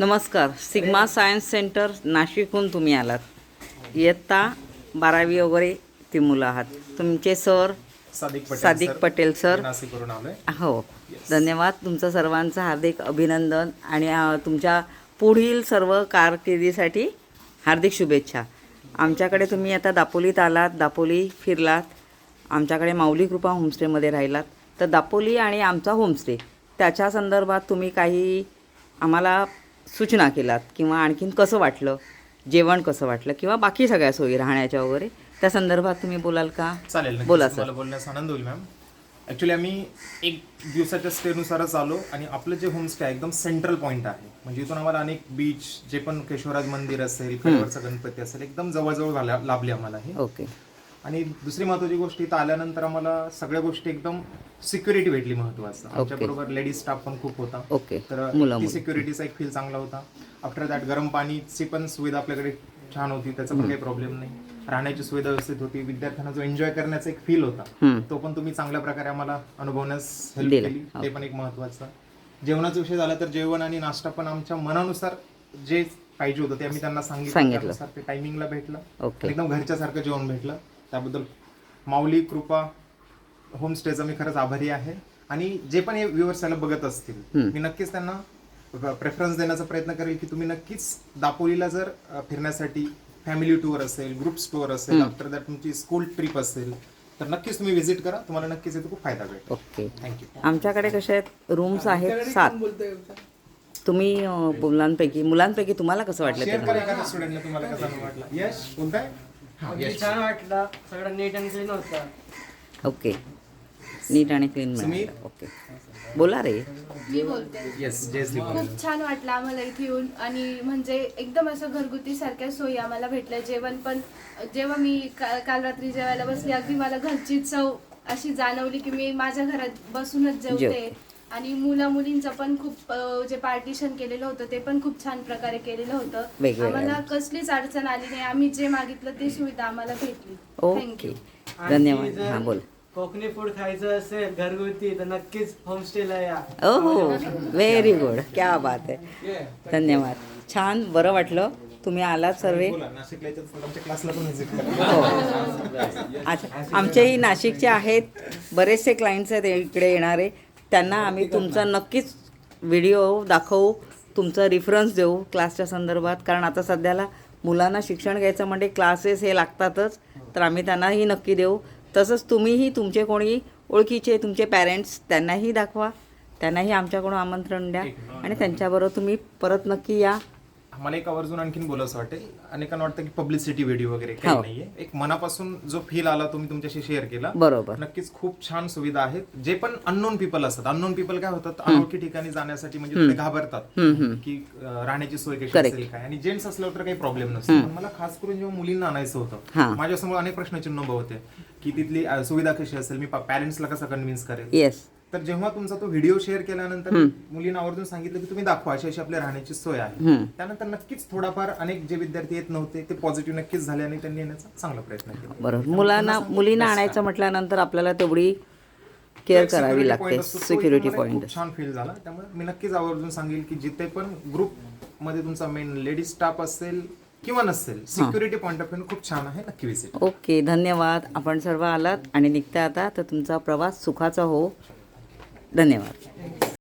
नमस्कार. Sigma science centre नाशिकहून तुम्ही आलात. इयत्ता 12वी वगैरे ती मुलं आहात. तुमचे सर सादिक पटेल सर नाशिकवरून आलोय. हो, धन्यवाद. तुमचं सर्वांचं हार्दिक अभिनंदन आणि तुमच्या पुढील सर्व कारकिर्दीसाठी हार्दिक शुभेच्छा. आमच्याकडे तुम्ही आता दापोलीत आलात, दापोली फिरलात, आमच्याकडे माऊली कृपा होमस्टेमध्ये राहिलात. तर दापोली आणि आमचा होमस्टे त्याच्या संदर्भात तुम्ही काही आम्हाला सूचना केलात किंवा आणखीन कसं वाटलं, जेवण कसं वाटलं किंवा बाकी सगळ्या सोयी राहण्याच्या वगैरे त्या संदर्भात तुम्ही बोलाल का? चालेल, बोला सर. मला बोलण्यास आनंद होईल मॅम. ॲक्च्युली आम्ही एक दिवसाच्या स्टेनुसारच आलो आणि आपलं जे होमस्टे आहे एकदम सेंट्रल पॉईंट आहे. म्हणजे इथून आम्हाला अनेक बीच, जे पण केशवराज मंदिर असेल, कडेवरचा गणपती असेल, एकदम जवळजवळ लाभले आम्हाला हे. ओके. आणि दुसरी महत्त्वाची गोष्ट, इथं आल्यानंतर आम्हाला सगळ्या गोष्टी एकदम सिक्युरिटी भेटली. महत्त्वाचं आमच्या बरोबर लेडीज स्टाफ पण खूप होता. ओके. तर सिक्युरिटीचा एक फील चांगला होता. आफ्टर दॅट गरम पाणीची पण सुविधा आपल्याकडे छान होती, त्याचा पण काही प्रॉब्लेम नाही. राहण्याची सुविधा व्यवस्थित होती. विद्यार्थ्यांना जो एन्जॉय करण्याचा एक फील होता तो पण तुम्ही चांगल्या प्रकारे आम्हाला अनुभवण्यास हेल्प केली. ते पण एक महत्त्वाचं. जेवणाचा विषय झाला तर जेवण आणि नाश्ता पण आमच्या मनानुसार जे पाहिजे होतं ते आम्ही त्यांना सांगितलं, त्यानुसार ते टायमिंगला भेटलं. एकदम घरच्यासारखं जेवण भेटलं. त्याबद्दल माऊली कृपा होमस्टेचा मी खरंच आभारी आहे. आणि जे पण हे व्ह्युअर्स याला बघत असतील, मी नक्कीच त्यांना प्रेफरन्स देण्याचा प्रयत्न करेल की तुम्ही नक्कीच दापोलीला जर फिरण्यासाठी फॅमिली टूर असेल, ग्रुप्स टूर असेल, आफ्टर दॅट तुमची स्कूल ट्रिप असेल, तर नक्कीच तुम्ही व्हिजिट करा. तुम्हाला नक्कीच इथे खूप फायदा भेटेल. ओके. थँक्यू. आमच्याकडे कसे आहेत, रूम्स आहेत 7. तुम्ही मुलांपैकी तुम्हाला कसं वाटलं शेअर ते? करा एखाद्या स्टुडंटला तुम्हाला कसं वाटलं. यश बोलताय? छान वाटलं, सगळं नीट अँड क्लीन होतं. ओके. नीट आणि क्लीन मिळालं. ओके, बोला रे. मी बोलते. येस, जयश्री. खूप छान वाटलं आम्हाला इथे येऊन. आणि म्हणजे एकदम असं घरगुती सारख्या सोयी आम्हाला भेटल्या. जेवण पण जेव्हा मी काल रात्री जेवायला बसली, अगदी मला घरची चव अशी जाणवली की मी माझ्या घरात बसूनच जेवते. आणि मुलींचं पण खूप जे पार्टिशन केलेलं होतं ते पण खूप छान प्रकारे केलेलं होतं. आम्हाला कसलीच अडचण आली नाही. आम्ही जे मागितलं ते सुविधा आम्हाला भेटली. ओके, धन्यवाद. हां, बोल. कोकणी फूड खायचं असेल घरगुती तर नक्कीच होमस्टेला या. हो, व्हेरी गुड, क्या बात आहे. धन्यवाद. छान, बरं वाटलं तुम्ही आलात सर्व. नाशिकला आमच्या क्लासला पण व्हिजिट करा. अच्छा, आमचेही नाशिकचे आहेत, बरेचसे क्लायंट्स आहेत इकडे येणारे. त्यांना आम्ही तुमचा नक्कीच व्हिडिओ दाखवू, तुमचा रेफरन्स देऊ क्लासच्या संदर्भात. कारण आता सध्याला मुलांना शिक्षण घ्यायचं म्हणजे क्लासेस हे लागतातच, तर आम्ही त्यांनाही नक्की देऊ. तसंच तुम्हीही तुमचे कोणी ओळखीचे तुमचे पॅरेंट्स त्यांनाही दाखवा, त्यांनाही आमच्याकडून आमंत्रण द्या आणि त्यांच्याबरोबर तुम्ही परत नक्की या. मला एक आवर्जून आणखीन बोलावंसं वाटेल. अनेकांना वाटतं की पब्लिसिटी व्हिडिओ वगैरे काही नाहीये. एक मनापासून जो फील आला तुम्ही तुमच्याशी शेअर केला. बरोबर. नक्कीच खूप छान सुविधा आहेत. जे पण अननोन पीपल असतात, अननोन पीपल काय होतात, अनोळखी ठिकाणी जाण्यासाठी म्हणजे थोडे घाबरतात की राहण्याची सोय कशी असेल काय. आणि जेंट्स असल्यावर तर काही प्रॉब्लेम नसतो. पण मला खास करून जेव्हा मुलींना आणायचं होतं, माझ्यासमोर अनेक प्रश्नचिन्ह उभं होते की तिथली सुविधा कशी असेल, मी पॅरेंट्सला कसं कन्व्हिन्स करेल. येस. तर जेव्हा तुमचा तो व्हिडिओ शेअर केल्यानंतर मुलींना आवर्जून सांगितलं की तुम्ही दाखवा, अशी आपल्या राहण्याची सोय आहे. त्यानंतर नक्कीच थोडाफार अनेक जे विद्यार्थी येत नव्हते ते पॉझिटिव्ह नक्कीच झाले आणि त्यांनी येण्याचा चांगला प्रयत्न केला. बरोबर. मुलींना आणायचं म्हटल्यानंतर आपल्याला तेवढी केअर करावी लागते. सिक्युरिटी पॉईंट छान फील झाला. त्यामुळे मी नक्कीच आवर्जून सांगेल की जिथे पण ग्रुप मध्ये तुमचा मेन लेडीज स्टाफ असेल किंवा नसेल, सिक्युरिटी पॉईंट ऑफ व्ह्यू खूप छान आहे. नक्की विजिट. ओके, धन्यवाद. आपण सर्व आलात आणि निघता आता तर तुमचा प्रवास सुखाचा हो. धन्यवाद.